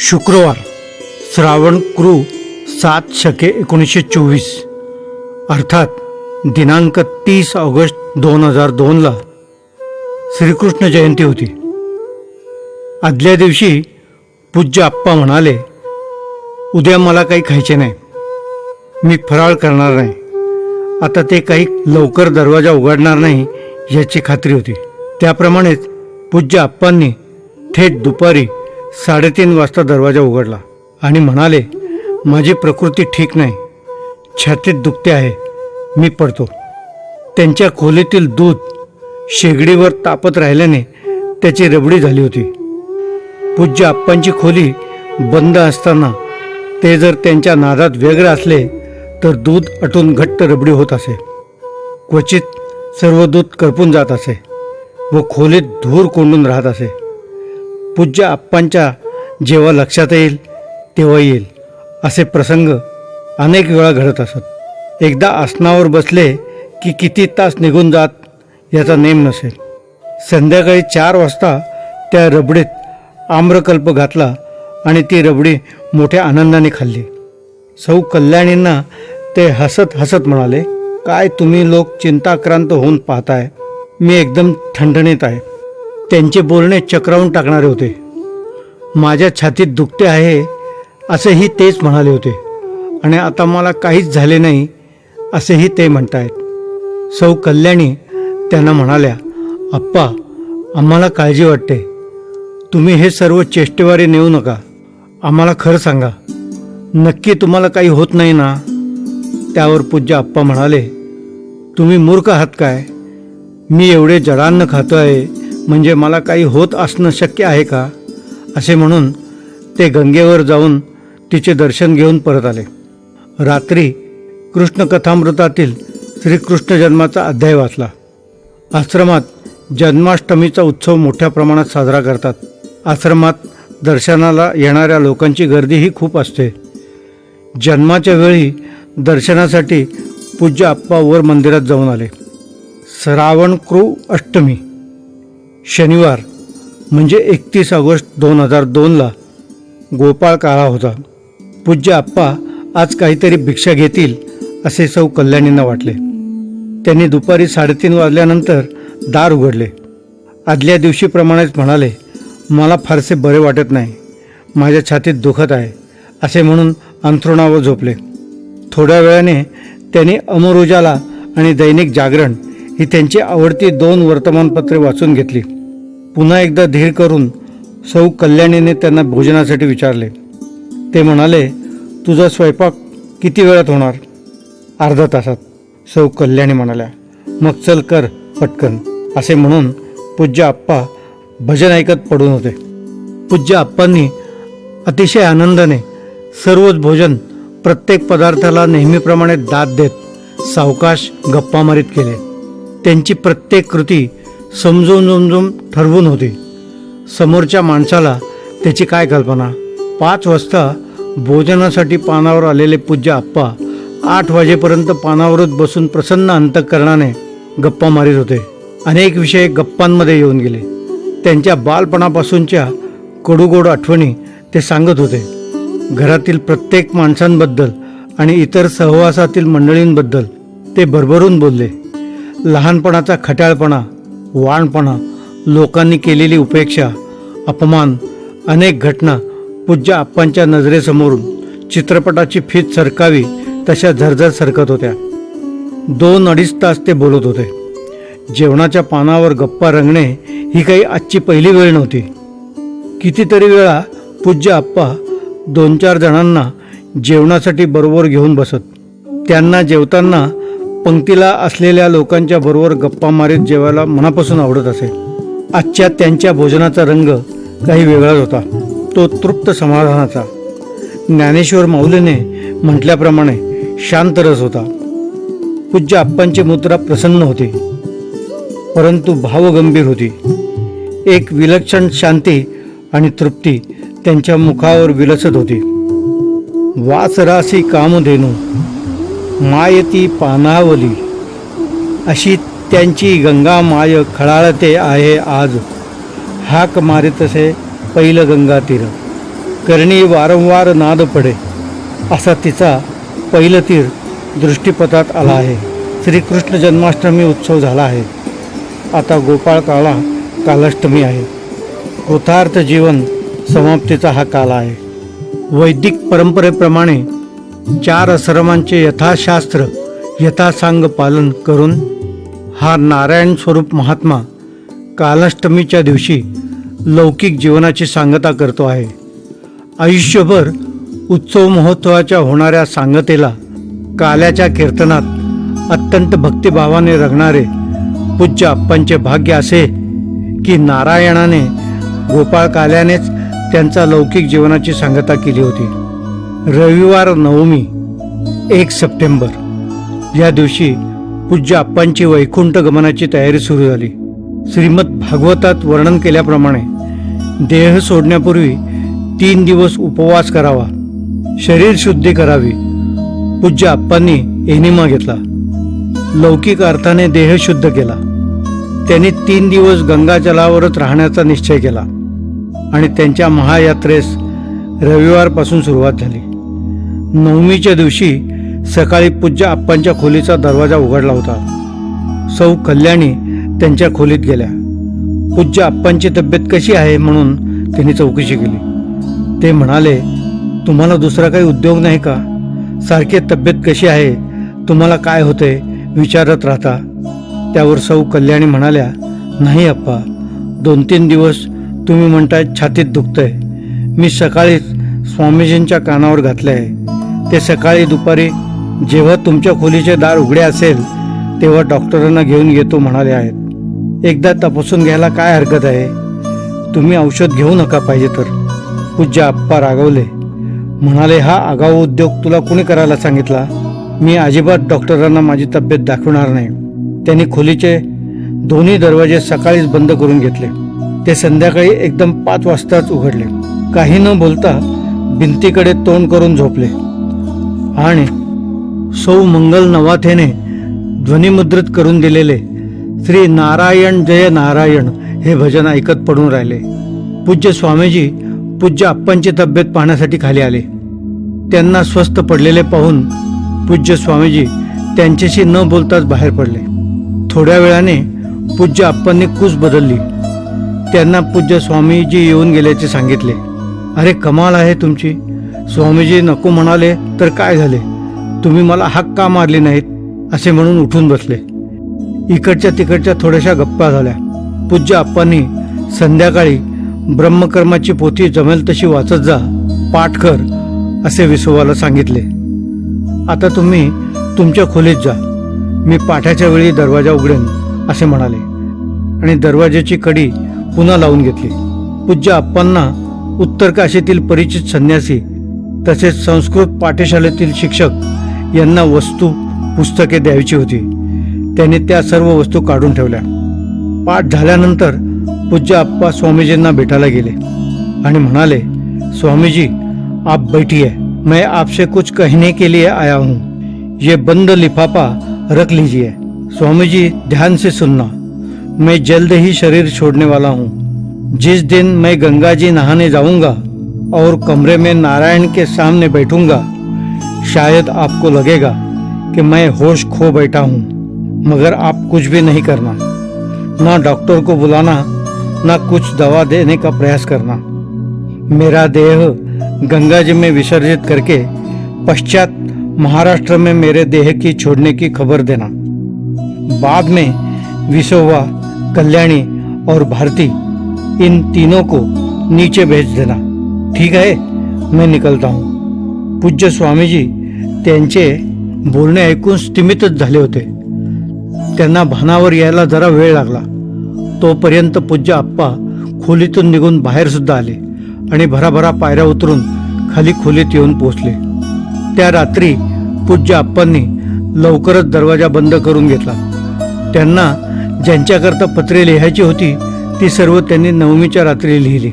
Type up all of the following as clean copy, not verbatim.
शुक्रवार श्रावण कृ 7 शके 1924 अर्थात दिनांक 30 ऑगस्ट 2002ला श्रीकृष्ण जयंती होती. आदल्या दिवशी पूज्य आप्पा म्हणाले, उद्या मला काही खायचे नाही, मी फराळ करणार नाही. आता ते काही लवकर दरवाजा उघडणार नाही याची खात्री होती. त्याप्रमाणेच पूज्य आप्पांनी थेट दुपारी 3:30 वाजता दरवाजा उघडला आणि म्हणाले, माझी प्रकृती ठीक नाही, छातीत दुखते आहे, मी पडतो. त्यांच्या खोलीतील दूध शेगडीवर तापत राहिल्याने त्याची रबडी झाली होती. पूज्य आप्पांची खोली बंद असताना ते जर त्यांच्या नादात व्यग्र असले तर दूध आटून घट्ट रबडी होत असे. क्वचित सर्व दूध करपून जात असे व खोलीत धूर कोंडून राहत असे. पूज्य आप्पांच्या जेव्हा लक्षात येईल तेव्हा येईल असे प्रसंग अनेक वेळा घडत असत. एकदा आसनावर बसले की किती तास निघून जात याचा नेम नसेल. संध्याकाळी 4 वाजता त्या रबडीत आम्रकल्प घातला आणि ती रबडी मोठ्या आनंदाने खाल्ली. सौ कल्याणींना ते हसत हसत म्हणाले, काय तुम्ही लोक चिंताक्रांत होऊन पाहताय, मी एकदम ठणठणीत आहे. त्यांचे बोलणे चक्रावून टाकणारे होते. माझ्या छातीत दुखते आहे असेही तेच म्हणाले होते आणि आता मला काहीच झाले नाही असेही ते म्हणतायत. सौ कल्याणी त्यांना म्हणाल्या, आप्पा, आम्हाला काळजी वाटते, तुम्ही हे सर्व चेष्टेवारे नेऊ नका, आम्हाला खरं सांगा, नक्की तुम्हाला काही होत नाही ना? त्यावर पूज्य आप्पा म्हणाले, तुम्ही मूर्ख आहात काय? मी एवढे जडान्न खातो आहे म्हणजे मला काही होत असणं शक्य आहे का? असे म्हणून ते गंगेवर जाऊन तिचे दर्शन घेऊन परत आले. रात्री कृष्णकथामृतातील श्रीकृष्ण जन्माचा अध्याय वाचला. आश्रमात जन्माष्टमीचा उत्सव मोठ्या प्रमाणात साजरा करतात. आश्रमात दर्शनाला येणाऱ्या लोकांची गर्दीही खूप असते. जन्माच्या वेळी दर्शनासाठी पूज्य आप्पा वर मंदिरात जाऊन आले. श्रावण कृ अष्टमी शनिवार म्हणजे 31 ऑगस्ट 2002ला गोपाळ काळा होता. पूज्य आप्पा आज काहीतरी भिक्षा घेतील असे सौ कल्याणींना वाटले. त्यांनी दुपारी 3:30 वाजल्यानंतर दार उघडले. आदल्या दिवशीप्रमाणेच म्हणाले, मला फारसे बरे वाटत नाही, माझ्या छातीत दुखत आहे असे म्हणून अंथरुणावर झोपले. थोड्या वेळाने त्यांनी अमर उजाला आणि दैनिक जागरण ही त्यांची आवडती 2 वर्तमानपत्रे वाचून घेतली. पुन्हा एकदा धीर करून सौ कल्याणीने त्यांना भोजनासाठी विचारले. ते म्हणाले, तुझा स्वयंपाक किती वेळात होणार? अर्धा तासात. सौ कल्याणी म्हणाल्या, मग चल कर पटकन असे म्हणून पूज्य आप्पा भजन ऐकत पडून होते. पूज्य आप्पांनी अतिशय आनंदाने सर्वच भोजन प्रत्येक पदार्थाला नेहमीप्रमाणे दाद देत सावकाश गप्पा मारीत केले. त्यांची प्रत्येक कृती समजून ठरवून होती. समोरच्या माणसाला त्याची काय कल्पना. 5 वाजता भोजनासाठी पानावर आलेले पूज्य आप्पा 8 वाजेपर्यंत पानावरच बसून प्रसन्न अंतःकरणाने गप्पा मारीत होते. अनेक विषय गप्पांमध्ये येऊन गेले. त्यांच्या बालपणापासूनच्या कडूगोड आठवणी ते सांगत होते. घरातील प्रत्येक माणसांबद्दल आणि इतर सहवासातील मंडळींबद्दल ते भरभरून बोलले. लहानपणाचा खट्याळपणा, वाणपणा, लोकांनी केलेली उपेक्षा, अपमान, अनेक घटना पूज्य आप्पांच्या नजरेसमोरून चित्रपटाची फीत सरकावी तशा झरझर सरकत होत्या. 2-2.5 तास ते बोलत होते. जेवणाच्या पानावर गप्पा रंगणे ही काही आजची पहिली वेळ नव्हती. कितीतरी वेळा पूज्य आप्पा 2-4 जणांना जेवणासाठी बरोबर घेऊन बसत. त्यांना जेवताना पंक्तीला असलेल्या लोकांच्या बरोबर गप्पा मारीत जेवायला मनापासून आवडत असे. आजच्या त्यांच्या भोजनाचा रंग काही वेगळाच होता, तो तृप्त समाधानाचा. ज्ञानेश्वर माऊलीने म्हटल्याप्रमाणे शांत रस होता. पूज्य आप्पांची मुद्रा प्रसन्न होती परंतु भावगंभीर होती. एक विलक्षण शांती आणि तृप्ती त्यांच्या मुखावर विलसत होती. वासरासी कामधेनू मायती पानावली, अशी त्यांची गंगा माय खळाळते आहे आज, हाक मारितसे पैल गंगा तीर. करणी वारंवार नाद पडे असा तिचा पहिलं तीर दृष्टीपथात आला आहे. श्रीकृष्ण जन्माष्टमी उत्सव झाला आहे. आता गोपाळ काळा कालाष्टमी आहे. कृतार्थ जीवन समाप्तीचा हा काल आहे. वैदिक परंपरेप्रमाणे 4 आश्रमांचे यथाशास्त्र यथासांग पालन करून हा नारायण स्वरूप महात्मा कालाष्टमीच्या दिवशी लौकिक जीवनाची सांगता करतो आहे. आयुष्यभर उत्सव महोत्सवाच्या होणाऱ्या सांगतेला काल्याच्या कीर्तनात अत्यंत भक्तिभावाने रंगणारे पूज्य आप्पांचे भाग्य असे की नारायणाने गोपाळ काल्यानेच त्यांचा लौकिक जीवनाची सांगता केली होती. रविवार नवमी 1 सप्टेंबर या दिवशी पूज्य आप्पांची वैकुंठ गमनाची तयारी सुरू झाली. श्रीमद भागवतात वर्णन केल्याप्रमाणे देह सोडण्यापूर्वी 3 दिवस उपवास करावा, शरीर शुद्धी करावी. पूज्य आप्पांनी एनिमा घेतला, लौकिक अर्थाने देह शुद्ध केला. त्यांनी 3 दिवस गंगाजलावरच राहण्याचा निश्चय केला आणि त्यांच्या महायात्रेस रविवारपासून सुरुवात झाली. नवमीच्या दिवशी सकाळी पूज्य आप्पांच्या खोलीचा दरवाजा उघडला होता. सौ कल्याणी त्यांच्या खोलीत गेल्या. पूज्य आप्पांची तब्येत कशी आहे म्हणून त्यांनी चौकशी केली. ते म्हणाले, तुम्हाला दुसरा काही उद्योग नाही का? सारखे तब्येत कशी आहे, तुम्हाला काय होते विचारत राहता. त्यावर सौ कल्याणी म्हणाल्या, नाही आप्पा, 2-3 दिवस तुम्ही म्हणताय छातीत दुखतंय. मी सकाळीच स्वामीजींच्या कानावर घातले आहे. ते सकाळी दुपारी जेव्हा तुमच्या खोलीचे दार उघडे असेल तेव्हा डॉक्टरांना घेऊन येतो म्हणाले आहेत. एकदा तपासून घ्यायला काय हरकत आहे? तुम्ही औषध घेऊ नका पाहिजे तर. पूज्य आप्पा रागवले, म्हणाले, हा आगाऊ उद्योग तुला कुणी करायला सांगितला? मी अजिबात डॉक्टरांना माझी तब्येत दाखवणार नाही. त्यांनी खोलीचे दोन्ही दरवाजे सकाळीच बंद करून घेतले. ते संध्याकाळी एकदम 5 वाजताच उघडले. काही न बोलता भिंतीकडे तोंड करून झोपले आणि सौ मंगल नवाथेने ध्वनिमुद्रित करून दिलेले श्री नारायण जय नारायण हे भजन ऐकत पडून राहिले. पूज्य स्वामीजी पूज्य आप्पांची तब्येत पाहण्यासाठी खाली आले. त्यांना स्वस्थ पडलेले पाहून पूज्य स्वामीजी त्यांच्याशी न बोलताच बाहेर पडले. थोड्या वेळाने पूज्य आप्पांनी कूस बदलली. त्यांना पूज्य स्वामीजी येऊन गेल्याचे सांगितले. अरे कमाल आहे तुमची. स्वामीजी नको म्हणाले तर काय झाले, तुम्ही मला हाक का मारली नाहीत असे म्हणून उठून बसले. इकडच्या तिकडच्या थोड्याशा गप्पा झाल्या. पूज्य आप्पांनी संध्याकाळी ब्रह्मकर्माची पोथी जमेल तशी वाचत जा, पाठ कर असे विसोबाला सांगितले. आता तुम्ही तुमच्या खोलीत जा, मी पाठाच्या वेळी दरवाजा उघडेन असे म्हणाले आणि दरवाजाची कडी पुन्हा लावून घेतली. पूज्य आप्पांना उत्तर काशीतील परिचित संन्यासी तसेच संस्कृत पाठशाळेतील शिक्षक यांना वस्तू पुस्तके द्यायची होती. त्यांनी त्या सर्व वस्तू काढून ठेवल्या. पाठ झाल्यानंतर पूज्य आप्पा स्वामीजींना भेटायला गेले आणि म्हणाले, स्वामीजी आप बैठिए, मैं आपसे कुछ कहने के लिए आया हूँ. ये बंद लिफाफा रख लीजिए. स्वामीजी ध्यान से सुनना, मैं जल्द ही शरीर छोड़ने वाला हूँ. जिस दिन मैं गंगा जी नहाने जाऊंगा और कमरे में नारायण के सामने बैठूंगा, शायद आपको लगेगा कि मैं होश खो बैठा हूँ, मगर आप कुछ भी नहीं करना, ना डॉक्टर को बुलाना, ना कुछ दवा देने का प्रयास करना. मेरा देह गंगा जी में विसर्जित करके पश्चात महाराष्ट्र में मेरे देह की छोड़ने की खबर देना. बाद में विसोवा, कल्याणी और भारती इन तीनों को नीचे भेज देना. ठीक है, मैं निकलता हूँ. पूज्य स्वामीजी त्यांचे बोलणे ऐकून स्तिमितच झाले होते. त्यांना भानावर यायला जरा वेळ लागला. तोपर्यंत पूज्य आप्पा खोलीतून निघून बाहेर सुद्धा आले आणि भराभरा पायऱ्या उतरून खाली खोलीत येऊन पोहोचले. त्या रात्री पूज्य आप्पांनी लवकरच दरवाजा बंद करून घेतला. त्यांना ज्यांच्याकरता पत्रे लिहायची होती ती सर्व त्यांनी नवमीच्या रात्री लिहिली,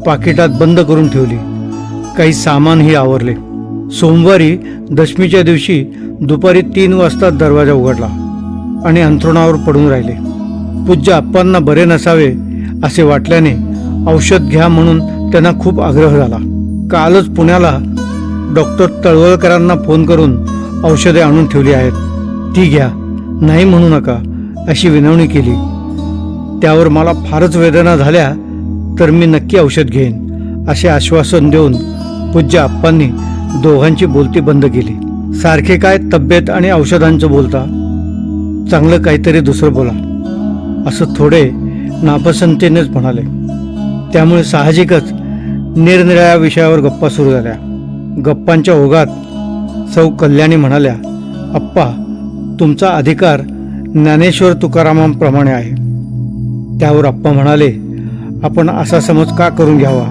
पाकिटात बंद करून ठेवली. काही सामानही आवरले. सोमवारी दशमीच्या दिवशी दुपारी 3 वाजता दरवाजा उघडला आणि अंथरुणावर पडून राहिले. पूज्य आप्पांना बरे नसावे असे वाटल्याने औषध घ्या म्हणून त्यांना खूप आग्रह झाला. कालच पुण्याला डॉक्टर तळवळकरांना फोन करून औषधे आणून ठेवली आहेत, ती घ्या, नाही म्हणू नका अशी विनवणी केली. त्यावर मला फारच वेदना झाल्या तर मी नक्की औषध घेईन असे आश्वासन देऊन पूज्य आप्पांनी दोघांची बोलती बंद केली. सारखे काय तब्येत आणि औषधांचं बोलता, चांगलं काहीतरी दुसरं बोला असं थोडे नापसंतीनेच म्हणाले. त्यामुळे साहजिकच निरनिराळ्या विषयावर गप्पा सुरू झाल्या. गप्पांच्या ओघात सौ कल्याणी म्हणाल्या, अप्पा, तुमचा अधिकार ज्ञानेश्वर तुकारामांप्रमाणे आहे. त्यावर अप्पा म्हणाले, आपण असा समज का करून घ्यावा?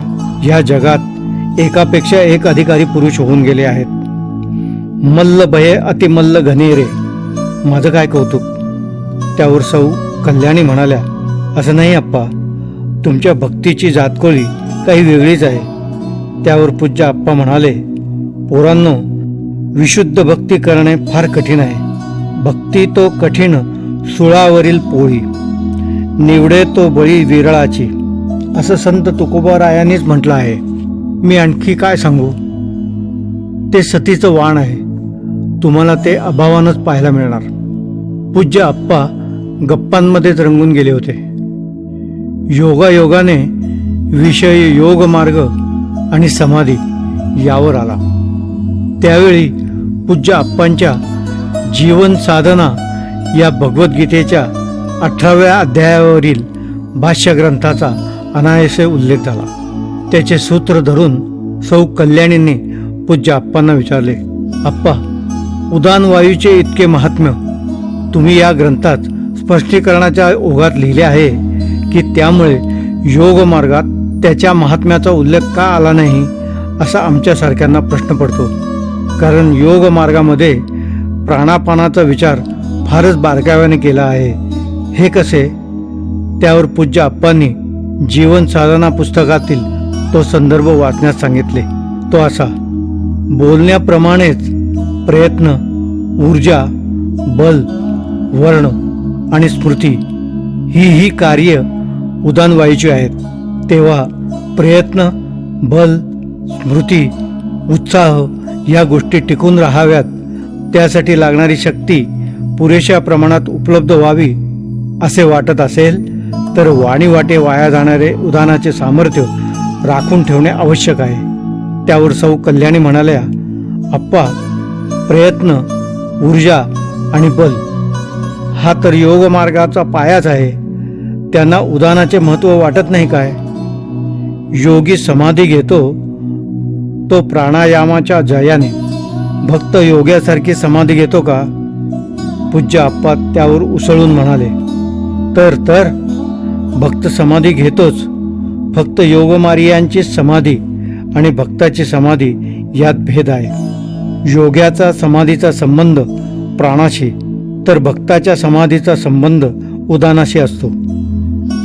ह्या जगात एकापेक्षा एक अधिकारी पुरुष होऊन गेले आहेत. मल्ल भये अतिमल्ल घनेरे, माझं काय कौतुक. त्यावर सौ कल्याणी म्हणाल्या, असं नाही अप्पा, तुमच्या भक्तीची जातकोळी काही वेगळीच आहे. त्यावर पूज्य आप्पा म्हणाले, पोरांनो, विशुद्ध भक्ती करणे फार कठीण आहे. भक्ती तो कठीण सुळावरील पोळी, निवडे तो बळी विरळाची, असं संत तुकोबारायांनीच म्हटलं आहे. मी आणखी काय सांगू? ते सतीचं वाण आहे, तुम्हाला ते अभावानंच पाहायला मिळणार. पूज्य आप्पा गप्पांमध्येच रंगून गेले होते. योगायोगाने विषय योग मार्ग आणि समाधी यावर आला. त्यावेळी पूज्य आप्पांच्या जीवन साधना या भगवद्गीतेच्या 18व्या अध्यायावरील भाष्यग्रंथाचा अनायासे उल्लेख झाला. त्याचे सूत्र धरून सौ कल्याणींनी पूज्य आप्पांना विचारले, आप्पा, उदान वायूचे इतके महात्म्य तुम्ही या ग्रंथात स्पष्टीकरणाच्या ओघात लिहिले आहे की त्यामुळे योग मार्गात त्याच्या महात्म्याचा उल्लेख का आला नाही असा आमच्यासारख्यांना प्रश्न पडतो. कारण योग मार्गामध्ये प्राणापानाचा विचार फारच बारकाव्याने केला आहे. हे कसे? त्यावर पूज्य आप्पांनी जीवन साधना पुस्तकातील तो संदर्भ वाचण्यास सांगितले. तो असा, बोलण्याप्रमाणेच प्रयत्न, ऊर्जा, बल, वर्ण आणि स्मृती ही कार्य उदान वायूची आहेत. तेव्हा प्रयत्न, बल, स्मृती, उत्साह या गोष्टी टिकून राहाव्यात, त्यासाठी लागणारी शक्ती पुरेशा प्रमाणात उपलब्ध व्हावी असे वाटत असेल तर वाणी वाटे वाया जाणारे उदानाचे सामर्थ्य राखून ठेवणे आवश्यक आहे. त्यावर सौ कल्याणी म्हणाल्या, अप्पा, प्रयत्न, ऊर्जा आणि बल हा तर योग मार्गाचा पायाच आहे. त्यांना उदानाचे महत्त्व वाटत नाही काय? योगी समाधी घेतो तो प्राणायामाच्या जयाने, भक्त योग्यासारखी समाधी घेतो का? पूज्य आप्पा त्यावर उसळून म्हणाले, तर भक्त समाधी घेतोच. फक्त योगमार्यांची समाधी आणि भक्ताची समाधी यात भेद आहे. योग्याचा समाधीचा संबंध प्राणाशी तर भक्ताच्या समाधीचा संबंध उदानाशी असतो.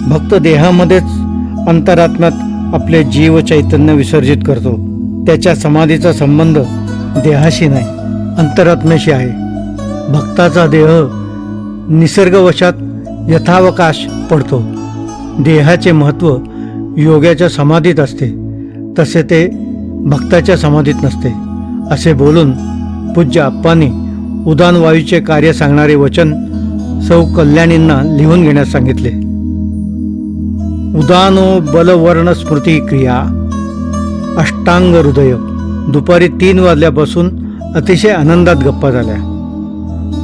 भक्त देहामध्येच अंतरात्म्यात आपले जीव चैतन्य विसर्जित करतो. त्याच्या समाधीचा संबंध देहाशी नाही, अंतरात्म्याशी आहे. भक्ताचा देह निसर्गवशात यथावकाश पडतो. देहाचे महत्त्व योग्याच्या समाधीत असते, तसे ते भक्ताच्या समाधीत नसते. असे बोलून पूज्य आप्पांनी उदान वायूचे कार्य सांगणारे वचन सौ कल्याणींना लिहून घेण्यास सांगितले. उदानो बलवर्ण स्मृती क्रिया अष्टांग हृदय. दुपारी 3 वाजल्यापासून अतिशय आनंदात गप्पा झाल्या.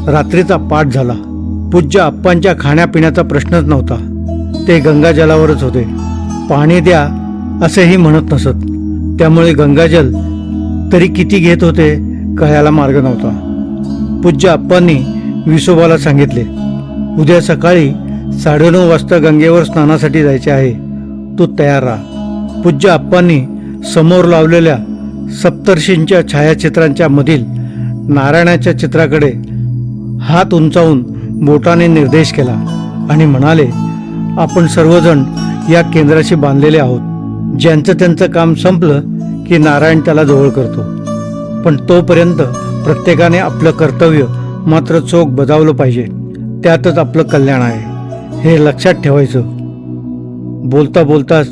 रात्रीचा पाठ झाला. पूज्य आप्पांच्या खाण्यापिण्याचा प्रश्नच नव्हता. ते गंगाजलावरच होते. पाणी द्या असेही म्हणत नसत. त्यामुळे गंगाजल तरी किती घेत होते कळायला मार्ग नव्हता. पूज्य आप्पांनी विसोबाला सांगितले, उद्या सकाळी 9:30 वाजता गंगेवर स्नानासाठी जायचे आहे, तू तयार राहा. पूज्य आप्पांनी समोर लावलेल्या सप्तर्षींच्या छायाचित्रांच्या मधील नारायणाच्या चित्राकडे हात उंचावून बोटाने निर्देश केला आणि म्हणाले, आपण सर्वजण या केंद्राशी बांधलेले आहोत. ज्यांचं त्यांचं काम संपलं की नारायण त्याला जवळ करतो. पण तोपर्यंत प्रत्येकाने आपलं कर्तव्य मात्र चोख बजावलं पाहिजे. त्यातच आपलं कल्याण आहे, हे लक्षात ठेवायचं. बोलता बोलताच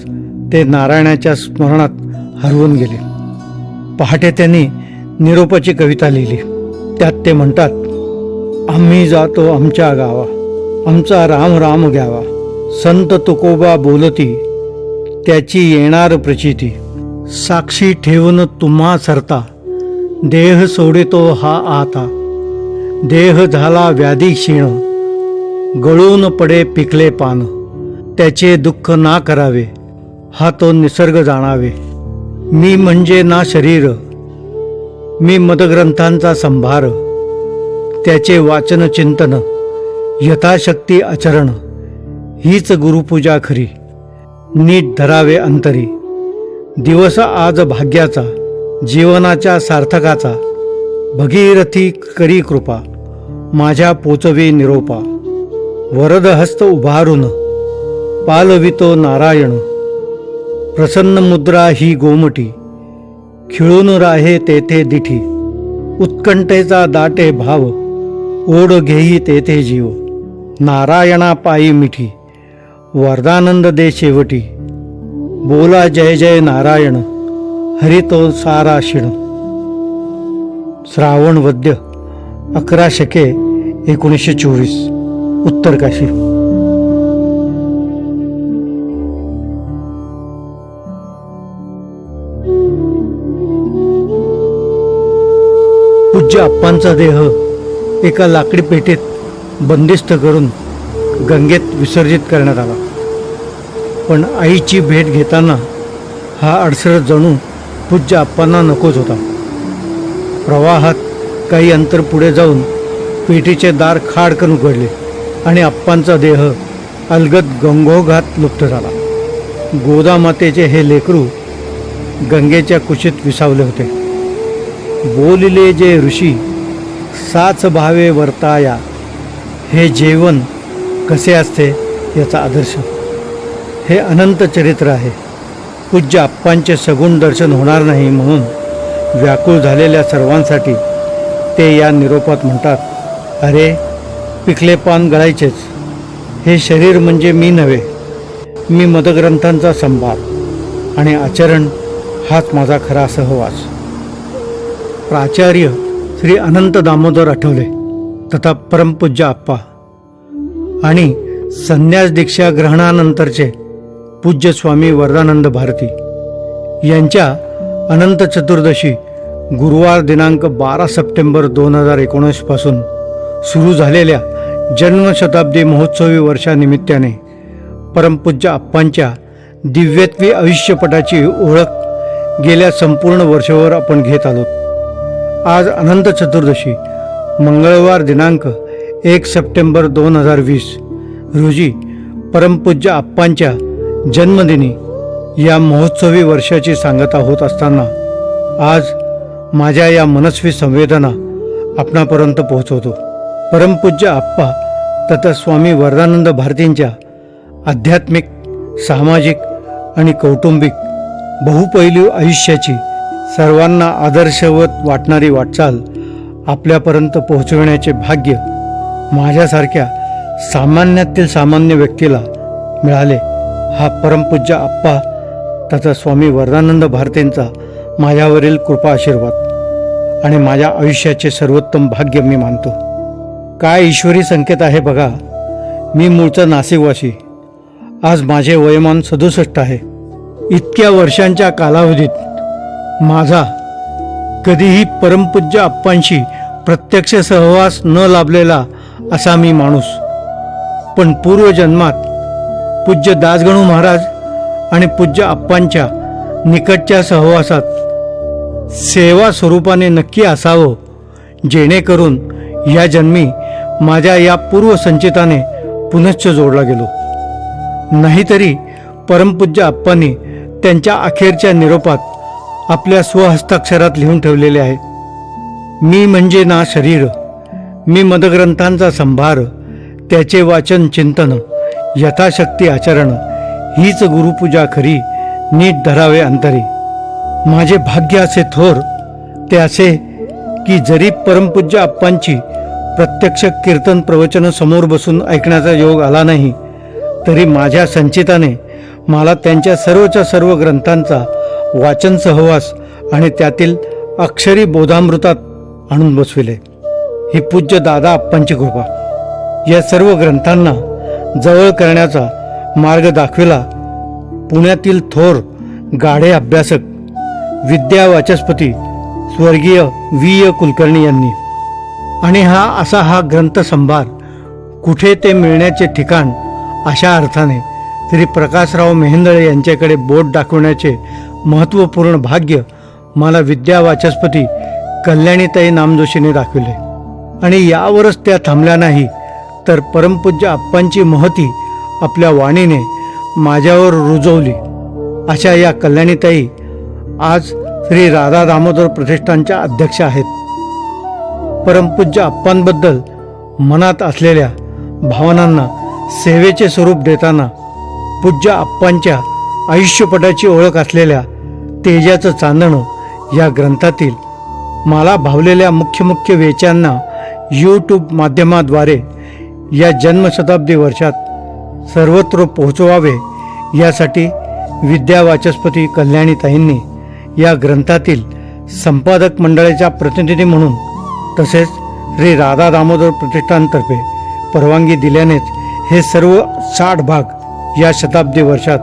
ते नारायणाच्या स्मरणात हरवून गेले. पहाटे त्यांनी निरोपाची कविता लिहिली. त्यात ते म्हणतात, आम्ही जातो आमच्या गावा, आमचा राम राम घ्यावा. संत तुकोबा बोलती, त्याची येणार प्रचिती. साक्षी ठेवून तुम्हा सरता, देह सोडितो हा आता. देह झाला व्याधी क्षीण, गळून पडे पिकले पान. त्याचे दुःख ना करावे, हा तो निसर्ग जाणावे. मी म्हणजे ना शरीर, मी मदग्रंथांचा संभार. त्याचे वाचन चिंतन, यथाशक्ती आचरण. हीच गुरुपूजा खरी, नीट धरावे अंतरी. दिवस आज भाग्याचा, जीवनाच्या सार्थकाचा. भगीरथी करी कृपा, माझ्या पोचवी निरोपा. वरद हस्त उभारून, पालवितो नारायण. प्रसन्न मुद्रा ही गोमटी, खिळून राहे तेथे दिठी. उत्कंठेचा दाटे भाव, ओढ घेई तेथे जीव. नारायणा पायी मिठी, वरदानंद दे शेवटी. बोला जय जय नारायण, हरितो सारा शिण. श्रावण वद्य 11 शके 1924, उत्तरकाशी. पूज्य आप्पांचा देह एका लाकडी पेटीत बंदिस्त करून गंगेत विसर्जित करण्यात आला. पण आईची भेट घेताना हा अडसर जणू पूज्य आप्पांना नकोच होता. प्रवाहात काही अंतर पुढे जाऊन पेटीचे दार खाडकन उघडले आणि आप्पांचा देह अलगद गंगोघात लुप्त झाला. गोदामातेचे हे लेकरू गंगेच्या कुशीत विसावले होते. बोलिले जे ऋषी, साच भावे वर्ताया. हे जेवण कसे असते याचा आदर्श. हे अनंत चरित्र आहे. पूज्य आप्पांचे सगुण दर्शन होणार नाही म्हणून व्याकुळ झालेल्या सर्वांसाठी ते या निरोपात म्हणतात, अरे पिकले पान गळायचेच. हे शरीर म्हणजे मी नव्हे, मी मदग्रंथांचा संभार आणि आचरण हाच माझा खरा सहवास. प्राचार्य श्री अनंत दामोदर आठवले तथा परमपूज्य आप्पा आणि संन्यास दीक्षा ग्रहणानंतरचे पूज्य स्वामी वरदानंद भारती यांच्या अनंत चतुर्दशी गुरुवार दिनांक 12 सप्टेंबर 2019 पासून सुरू झालेल्या जन्मशताब्दी महोत्सवी वर्षानिमित्ताने परमपूज्य आप्पांच्या दिव्यत्वी आयुष्यपटाची ओळख गेल्या संपूर्ण वर्षभर आपण घेत आलो. आज अनंत चतुर्दशी मंगळवार दिनांक 1 सप्टेंबर 2020 रोजी परमपूज्य आप्पांच्या जन्मदिनी या महोत्सवी वर्षाची सांगता होत असताना आज माझ्या या मनस्वी संवेदना आपणापर्यंत पोहोचवतो. परमपूज्य आप्पा तथा स्वामी वरदानंद भारतींच्या आध्यात्मिक, सामाजिक आणि कौटुंबिक बहुपैलू आयुष्याची सर्वांना आदर्शवत वाटणारी वाटचाल आपल्यापर्यंत पोहोचविण्याचे भाग्य माझ्यासारख्या सामान्यातील सामान्य व्यक्तीला मिळाले हा परमपूज्य आप्पा तथा स्वामी वरदानंद भारतींचा माझ्यावरील कृपा आशीर्वाद आणि माझ्या आयुष्याचे सर्वोत्तम भाग्य मी मानतो. काय ईश्वरी संकेत आहे बघा. मी मूळचा नाशिकवासी. आज माझे वयोमान 67 आहे. इतक्या वर्षांच्या कालावधीत माझा कधीही परमपूज्य आप्पांशी प्रत्यक्ष सहवास न लाभलेला असा मी माणूस. पण पूर्वजन्मात पूज्य दासगणू महाराज आणि पूज्य आप्पांच्या निकटच्या सहवासात सेवा स्वरूपाने नक्की असावं, जेणेकरून या जन्मी माझ्या या पूर्वसंचिताने पुनश्च जोडला गेलो. नाहीतरी परमपूज्य आप्पांनी त्यांच्या अखेरच्या निरोपात आपल्या स्वहस्ताक्षरात लिहून ठेवलेले आहे, मी म्हणजे ना शरीर, मी मदग्रंथांचा संभार. त्याचे वाचन चिंतन, यथाशक्ती आचरण. हीच गुरुपूजा खरी, नीट धरावे अंतरी. माझे भाग्य असे थोर ते असे की जरी परमपूज्य आप्पांची प्रत्यक्ष कीर्तन प्रवचन समोर बसून ऐकण्याचा योग आला नाही, तरी माझ्या संचिताने मला त्यांच्या सर्वच्या सर्व ग्रंथांचा वाचन सहवास आणि त्यातील अक्षरी बोधामृतात आणून बसविले. ही पूज्य दादा आप्पांची कृपा. या सर्व ग्रंथांना जवळ करण्याचा मार्ग दाखविला पुण्यातील थोर गाढे अभ्यासक विद्या वाचस्पती स्वर्गीय वी कुलकर्णी यांनी. आणि हा ग्रंथसंभार कुठे ते मिळण्याचे ठिकाण अशा अर्थाने श्री प्रकाशराव मेहेंदळे यांच्याकडे बोट दाखवण्याचे महत्त्वपूर्ण भाग्य मला विद्या वाचस्पती कल्याणीताई नामजोशीने दाखविले. आणि यावरच त्या थांबल्या नाही, तर परमपूज्य आप्पांची महती आपल्या वाणीने माझ्यावर रुजवली. अशा या कल्याणीताई आज श्री राधा दामोदर प्रतिष्ठानच्या अध्यक्ष आहेत. परमपूज्य आप्पांबद्दल मनात असलेल्या भावनांना सेवेचे स्वरूप देताना पूज्य आप्पांच्या आयुष्यपटाची ओळख असलेल्या तेजाचं चांदणं या ग्रंथातील मला भावलेल्या मुख्य वेचांना यूट्यूब माध्यमाद्वारे या जन्मशताब्दी वर्षात सर्वत्र पोहोचवावे यासाठी विद्या वाचस्पती कल्याणीताईंनी या ग्रंथातील संपादक मंडळाच्या प्रतिनिधी म्हणून तसेच श्री राधा दामोदर प्रतिष्ठानतर्फे परवानगी दिल्यानेच हे सर्व 60 भाग या शताब्दी वर्षात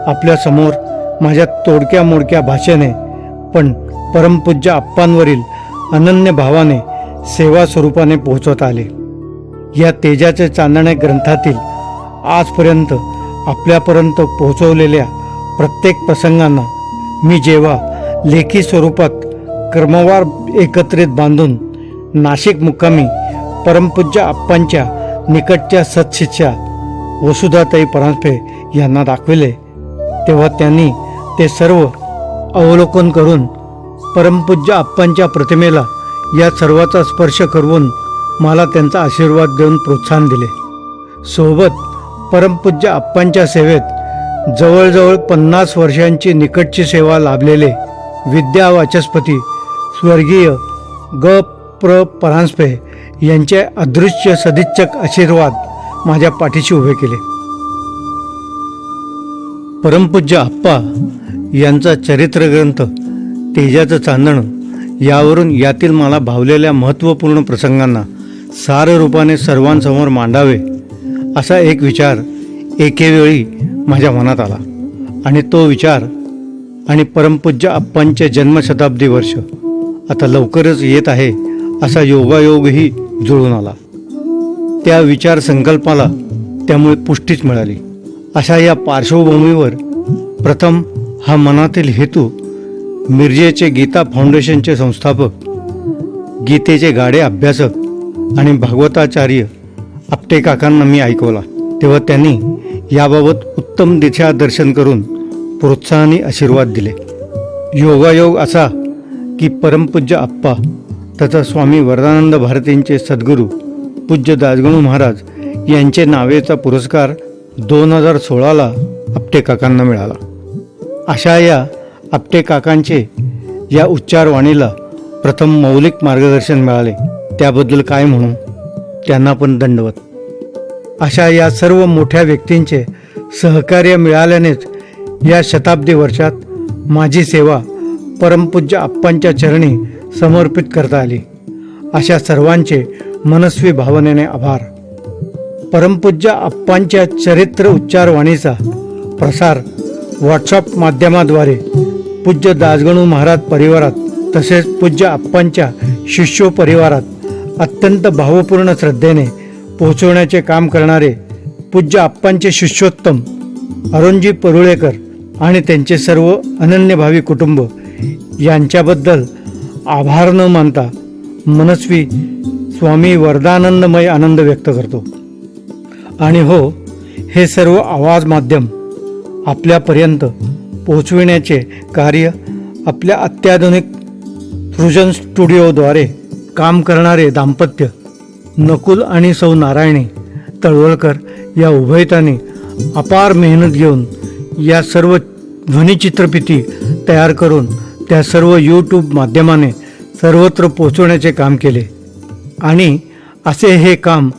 आपल्यासमोर माझ्या तोडक्या मोडक्या भाषेने पण परमपूज्य आप्पांवरील अनन्य भावाने सेवा स्वरूपाने पोहोचवत आले. या तेजाचे चांदणे ग्रंथातील आजपर्यंत आपल्यापर्यंत पोहोचवलेल्या प्रत्येक प्रसंगांना मी जेव्हा लेखी स्वरूपात क्रमवार एकत्रित बांधून नाशिक मुक्कामी परमपूज्य आप्पांच्या निकटच्या सत्शिष्या वसुधाताई परांजपे यांना दाखविले, तेव्हा त्यांनी ते सर्व अवलोकन करून परमपूज्य आप्पांच्या प्रतिमेला या सर्वाचा स्पर्श करून मला त्यांचा आशीर्वाद देऊन प्रोत्साहन दिले. सोबत परमपूज्य आप्पांच्या सेवेत जवळजवळ 50 वर्षांची निकटची सेवा लाभलेले विद्या वाचस्पती स्वर्गीय ग प्र परांजपे यांचे अदृश्य सदिच्छक आशीर्वाद माझ्या पाठीशी उभे केले. परमपूज्य आप्पा यांचा चरित्रग्रंथ तेजाचं चांदणं यावरून यातील मला भावलेल्या महत्त्वपूर्ण प्रसंगांना सार रूपाने सर्वांसमोर मांडावे असा एक विचार एकेवेळी माझ्या मनात आला. आणि तो विचार आणि परमपूज्य आप्पांचे जन्मशताब्दी वर्ष आता लवकरच येत आहे असा योगायोगही जुळून आला. त्या विचार संकल्पाला त्यामुळे पुष्टीच मिळाली. अशा या पार्श्वभूमीवर प्रथम हा मनातील हेतू मिरजेचे गीता फाउंडेशनचे संस्थापक, गीतेचे गाढे अभ्यासक आणि भागवताचार्य आपटे काकांना मी ऐकवला. तेव्हा त्यांनी याबाबत उत्तम दिशादर्शन करून प्रोत्साहनी आशीर्वाद दिले. योगायोग असा की परमपूज्य आप्पा तथा स्वामी वरदानंद भारतींचे सद्गुरू पूज्य दासगणू महाराज यांचे नावेचा पुरस्कार 2016ला आपटे काकांना मिळाला. अशा या आपटे काकांचे या उच्चारवाणीला प्रथम मौलिक मार्गदर्शन मिळाले, त्याबद्दल काय म्हणू, त्यांना पण दंडवत. अशा या सर्व मोठ्या व्यक्तींचे सहकार्य मिळाल्यानेच या शताब्दी वर्षात माझी सेवा परमपूज्य आप्पांच्या चरणी समर्पित करता आली. अशा सर्वांचे मनस्वी भावनेने आभार. परमपूज्य आप्पांच्या चरित्र उच्चारवाणीचा प्रसार व्हॉट्सअप माध्यमाद्वारे पूज्य दासगणू महाराज परिवारात तसेच पूज्य आप्पांच्या शिष्यो परिवारात अत्यंत भावपूर्ण श्रद्धेने पोहोचवण्याचे काम करणारे पूज्य आप्पांचे शिष्योत्तम अरुणजी परुळेकर आणि त्यांचे सर्व अनन्यभावी कुटुंब यांच्याबद्दल आभार न मानता मनस्वी स्वामी वरदानंदमय आनंद व्यक्त करतो. आणि हो, हे सर्व आवाज माध्यम आपल्यापर्यंत पोहोचविण्याचे कार्य आपल्या अत्याधुनिक सृजन स्टुडिओद्वारे काम करणारे दाम्पत्य नकुल आणि सौ नारायणी तळवळकर या उभयतांनी अपार मेहनत घेऊन या सर्व ध्वनिचित्रफिती तयार करून त्या सर्व यूट्यूब माध्यमाने सर्वत्र पोहोचवण्याचे काम केले. आणि असे हे काम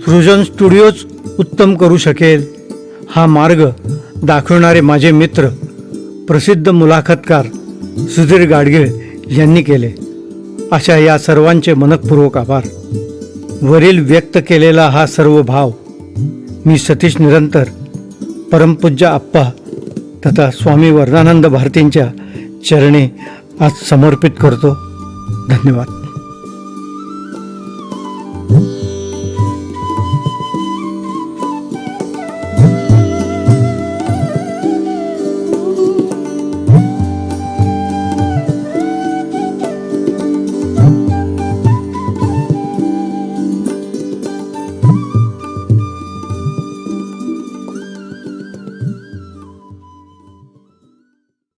सृजन स्टुडिओच उत्तम करू शकेल हा मार्ग दाखवणारे माझे मित्र, प्रसिद्ध मुलाखतकार सुधीर गाडगीळ यांनी केले. अशा या सर्वांचे मनःपूर्वक आभार. वरील व्यक्त केलेला हा सर्व भाव मी सतीश निरंतर, परमपूज्य आप्पा तथा स्वामी वरदानंद भारतींच्या चरणी आज समर्पित करतो. धन्यवाद.